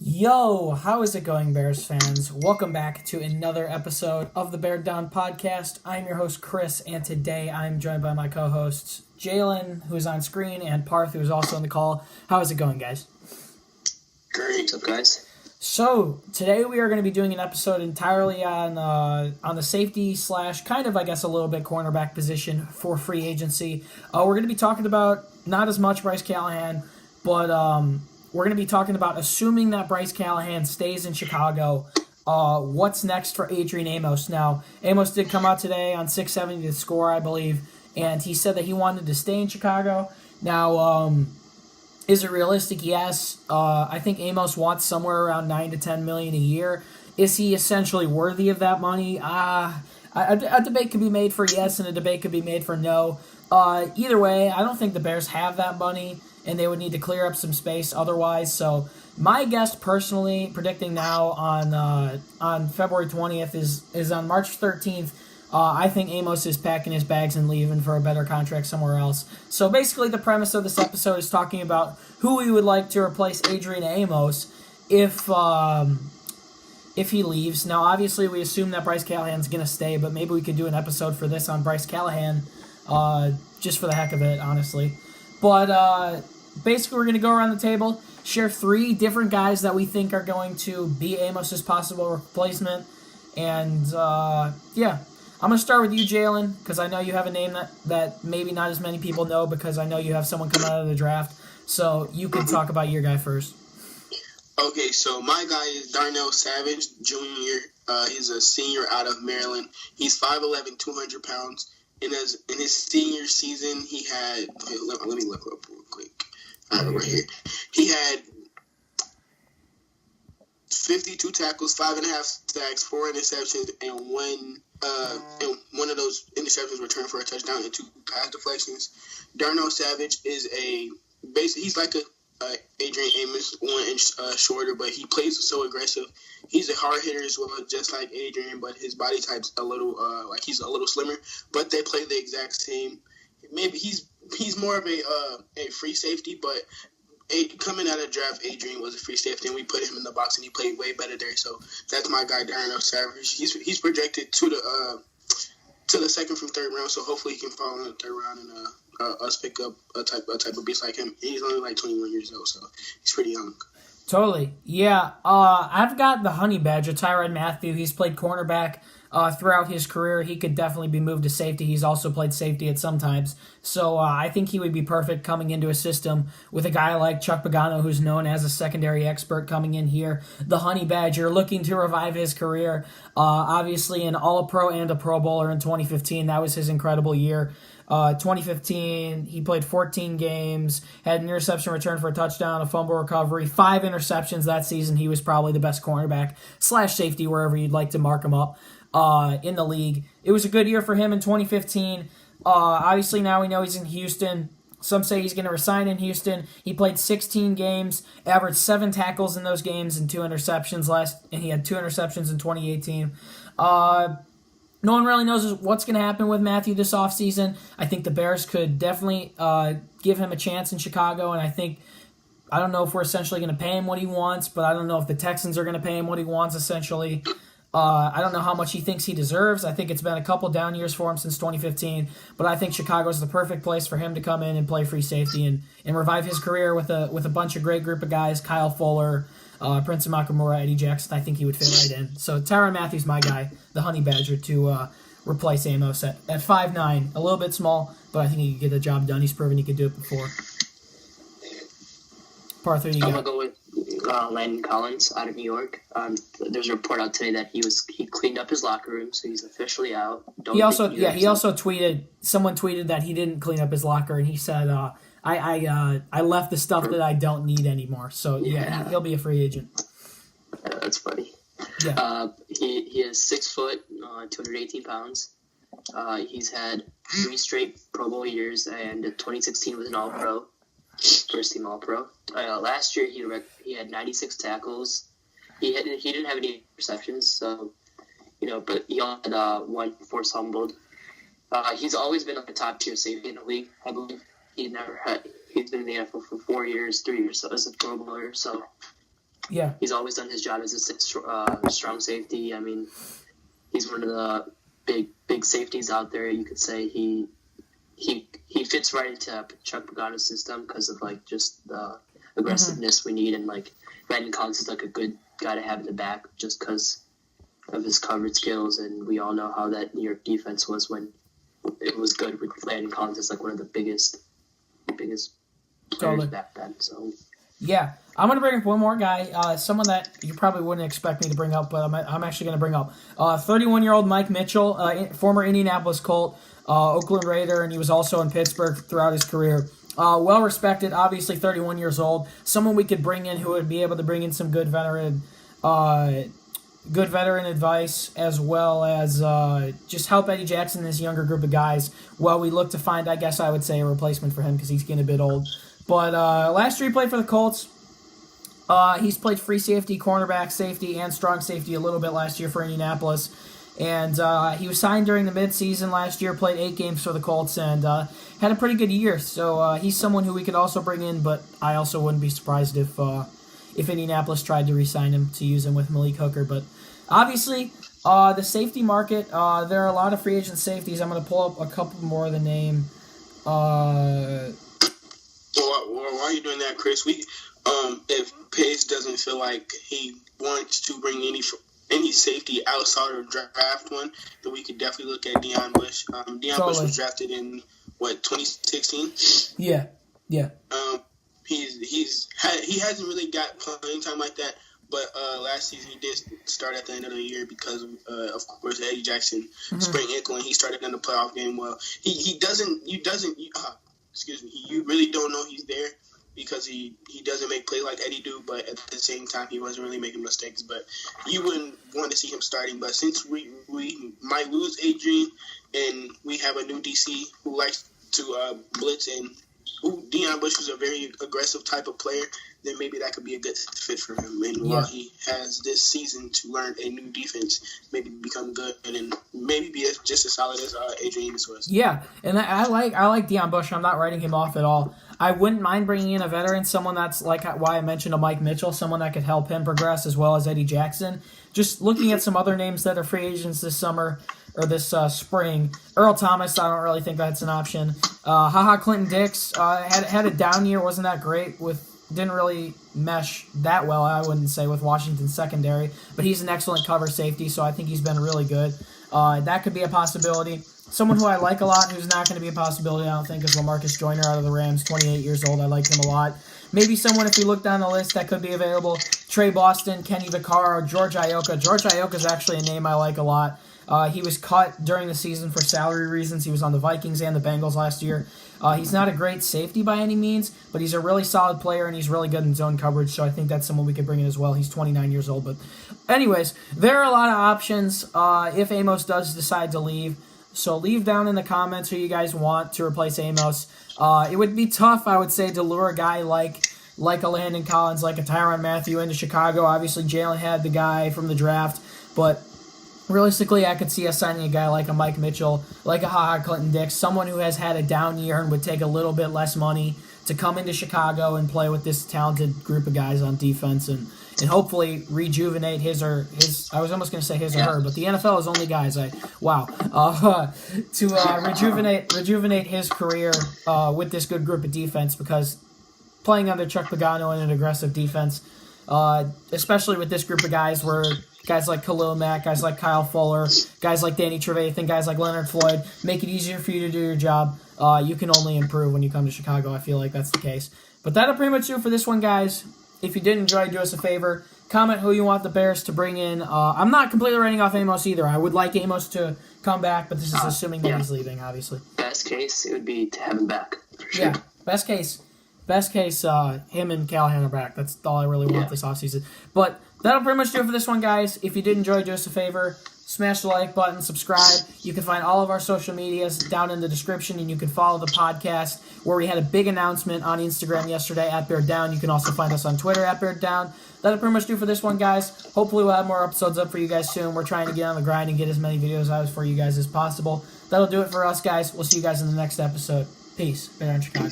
Yo, how is it going, Bears fans? Welcome back to another episode of the Bear Down Podcast. I'm your host, Chris, and today I'm joined by my co-hosts, Jaylen, who's on screen, and Parth, who's also on the call. How is it going, guys? Great. What's up, guys? So, today we are going to be doing an episode entirely on the safety / kind of, I guess, a little bit cornerback position for free agency. We're going to be talking about not as much Bryce Callahan, but we're going to be talking about assuming that Bryce Callahan stays in Chicago. What's next for Adrian Amos? Now, Amos did come out today on 670 to score, I believe, and he said that he wanted to stay in Chicago. Now, is it realistic? Yes. I think Amos wants somewhere around $9 to $10 million a year. Is he essentially worthy of that money? A debate could be made for yes, and a debate could be made for no. Either way, I don't think the Bears have that money, and they would need to clear up some space otherwise. So my guess, personally, predicting now on February 20th is on March 13th. I think Amos is packing his bags and leaving for a better contract somewhere else. So basically the premise of this episode is talking about who we would like to replace Adrian Amos if he leaves. Now, obviously, we assume that Bryce Callahan's going to stay, but maybe we could do an episode for this on Bryce Callahan just for the heck of it, honestly. But basically, we're going to go around the table, share 3 different guys that we think are going to be Amos's possible replacement, and yeah. I'm going to start with you, Jaylen, because I know you have a name that maybe not as many people know because I know you have someone come out of the draft. So you can talk about your guy first. Okay, so my guy is Darnell Savage, Jr. He's a senior out of Maryland. He's 5'11", 200 pounds. In his senior season, he had – let me look up real quick. I have it right here. He had 52 tackles, 5.5 sacks, 4 interceptions, and one of those interceptions returned for a touchdown and 2 pass deflections. Darnell Savage is he's like a Adrian Amos, 1 inch shorter, but he plays so aggressive. He's a hard hitter as well, just like Adrian, but his body type's a little he's a little slimmer. But they play the exact same. Maybe he's more of a free safety, but coming out of the draft, Adrian was a free safety, and we put him in the box, and he played way better there. So that's my guy, Darnell Savage. He's projected to the second from third round, so hopefully he can fall in the third round and us pick up a type of beast like him. He's only like 21 years old, so he's pretty young. Totally. Yeah. I've got the Honey Badger, Tyrann Mathieu. He's played cornerback throughout his career. He could definitely be moved to safety. He's also played safety at some times. So I think he would be perfect coming into a system with a guy like Chuck Pagano, who's known as a secondary expert coming in here. The Honey Badger looking to revive his career. Obviously an All-Pro and a Pro Bowler in 2015. That was his incredible year. 2015, he played 14 games, had an interception return for a touchdown, a fumble recovery, 5 interceptions that season. He was probably the best cornerback / safety, wherever you'd like to mark him up, in the league. It was a good year for him in 2015. Obviously, now we know he's in Houston. Some say he's going to resign in Houston. He played 16 games, averaged 7 tackles in those games and 2 interceptions and he had 2 interceptions in 2018. No one really knows what's going to happen with Mathieu this offseason. I think the Bears could definitely give him a chance in Chicago, and I don't know if we're essentially going to pay him what he wants, but I don't know if the Texans are going to pay him what he wants, essentially. I don't know how much he thinks he deserves. I think it's been a couple down years for him since 2015, but I think Chicago's the perfect place for him to come in and play free safety and revive his career with a bunch of great group of guys, Kyle Fuller, Prince Makamura, Eddie Jackson. I think he would fit right in. So Tyrann Mathieu's my guy, the Honey Badger, to replace Amos at 5'9", a little bit small, but I think he could get the job done. He's proven he could do it before. Parth, who you got? I'm going to go with Landon Collins out of New York. There's a report out today that he cleaned up his locker room, so he's officially out. He also tweeted, someone tweeted that he didn't clean up his locker, and he said, I left the stuff that I don't need anymore. So, yeah, he'll be a free agent. That's funny. Yeah. He is 6 foot, 218 pounds. He's had 3 straight Pro Bowl years, and 2016 was an All-Pro, first team All-Pro. Last year he had 96 tackles. He didn't have any interceptions, so but he only had 1 forced fumbled. He's always been like a top tier safety in the league, I believe. He's been in the NFL for 4 years, 3 years as a Pro Bowler, so Yeah. He's always done his job as a strong safety. I mean, he's one of the big safeties out there. You could say he fits right into Chuck Pagano's system because of like just the aggressiveness we need, and like Landon Collins is like a good guy to have in the back just because of his coverage skills, and we all know how that New York defense was when it was good with Landon Collins as like one of the biggest players back then. So yeah, I'm going to bring up one more guy, someone that you probably wouldn't expect me to bring up, but I'm actually going to bring up 31-year-old Mike Mitchell, former Indianapolis Colt, Oakland Raider, and he was also in Pittsburgh throughout his career. Well respected, obviously 31 years old. Someone we could bring in who would be able to bring in some good veteran advice, as well as just help Eddie Jackson and his younger group of guys while we look to find, I guess I would say, a replacement for him because he's getting a bit old. But last year he played for the Colts. He's played free safety, cornerback, safety, and strong safety a little bit last year for Indianapolis. And he was signed during the midseason last year, played 8 games for the Colts, and had a pretty good year. So he's someone who we could also bring in, but I also wouldn't be surprised if Indianapolis tried to re-sign him to use him with Malik Hooker. But obviously, the safety market, there are a lot of free agent safeties. I'm going to pull up a couple more of the name. While you're doing that, Chris, if Pace doesn't feel like he wants to bring any safety outside or draft one, then we could definitely look at Deion Bush. Bush was drafted in 2016. Yeah. He hasn't really got playing time like that, but last season he did start at the end of the year because of course Eddie Jackson sprained ankle, and he started in the playoff game. Well, you really don't know he's there because he doesn't make plays like Eddie do, but at the same time he wasn't really making mistakes. But you wouldn't want to see him starting. But since we might lose Adrian, and we have a new DC who likes to blitz, and Deion Bush was a very aggressive type of player, then maybe that could be a good fit for him. And while he has this season to learn a new defense, maybe become good and maybe be just as solid as Adrian Amos was. Yeah, and I like Deion Bush. I'm not writing him off at all. I wouldn't mind bringing in a veteran, someone that's like why I mentioned a Mike Mitchell, someone that could help him progress as well as Eddie Jackson. Just looking at some other names that are free agents this summer or this spring. Earl Thomas, I don't really think that's an option. Clinton Dix had a down year, wasn't that great didn't really mesh that well, I wouldn't say, with Washington's secondary, but he's an excellent cover safety, so I think he's been really good. That could be a possibility. Someone who I like a lot, who's not going to be a possibility, I don't think, is LaMarcus Joyner out of the Rams, 28 years old. I like him a lot. Maybe someone, if we look down the list, that could be available. Trey Boston, Kenny Vaccaro, George Iocca. George Iocca is actually a name I like a lot. He was cut during the season for salary reasons. He was on the Vikings and the Bengals last year. He's not a great safety by any means, but he's a really solid player, and he's really good in zone coverage, so I think that's someone we could bring in as well. He's 29 years old. But anyways, there are a lot of options if Amos does decide to leave. So leave down in the comments who you guys want to replace Amos. It would be tough, I would say, to lure a guy like a Landon Collins, like a Tyrann Mathieu into Chicago. Obviously, Jaylen had the guy from the draft, but realistically, I could see us signing a guy like a Mike Mitchell, like a Clinton Dix, someone who has had a down year and would take a little bit less money to come into Chicago and play with this talented group of guys on defense and hopefully rejuvenate his I was almost going to say his or her, but the NFL is only guys. Rejuvenate his career with this good group of defense, because playing under Chuck Pagano in an aggressive defense, especially with this group of guys where guys like Khalil Mack, guys like Kyle Fuller, guys like Danny Trevathan, guys like Leonard Floyd, make it easier for you to do your job. You can only improve when you come to Chicago. I feel like that's the case. But that'll pretty much do it for this one, guys. If you did enjoy, do us a favor. Comment who you want the Bears to bring in. I'm not completely writing off Amos either. I would like Amos to come back, but this is assuming that he's leaving, obviously. Best case, it would be to have him back. For sure. Yeah, best case, him and Callahan are back. That's all I really want this offseason. But that'll pretty much do it for this one, guys. If you did enjoy, do us a favor. Smash the like button, subscribe. You can find all of our social medias down in the description, and you can follow the podcast where we had a big announcement on Instagram yesterday at Bear Down. You can also find us on Twitter at Bear Down. That'll pretty much do for this one, guys. Hopefully we'll have more episodes up for you guys soon. We're trying to get on the grind and get as many videos out for you guys as possible. That'll do it for us, guys. We'll see you guys in the next episode. Peace. Bear Down, Chicago.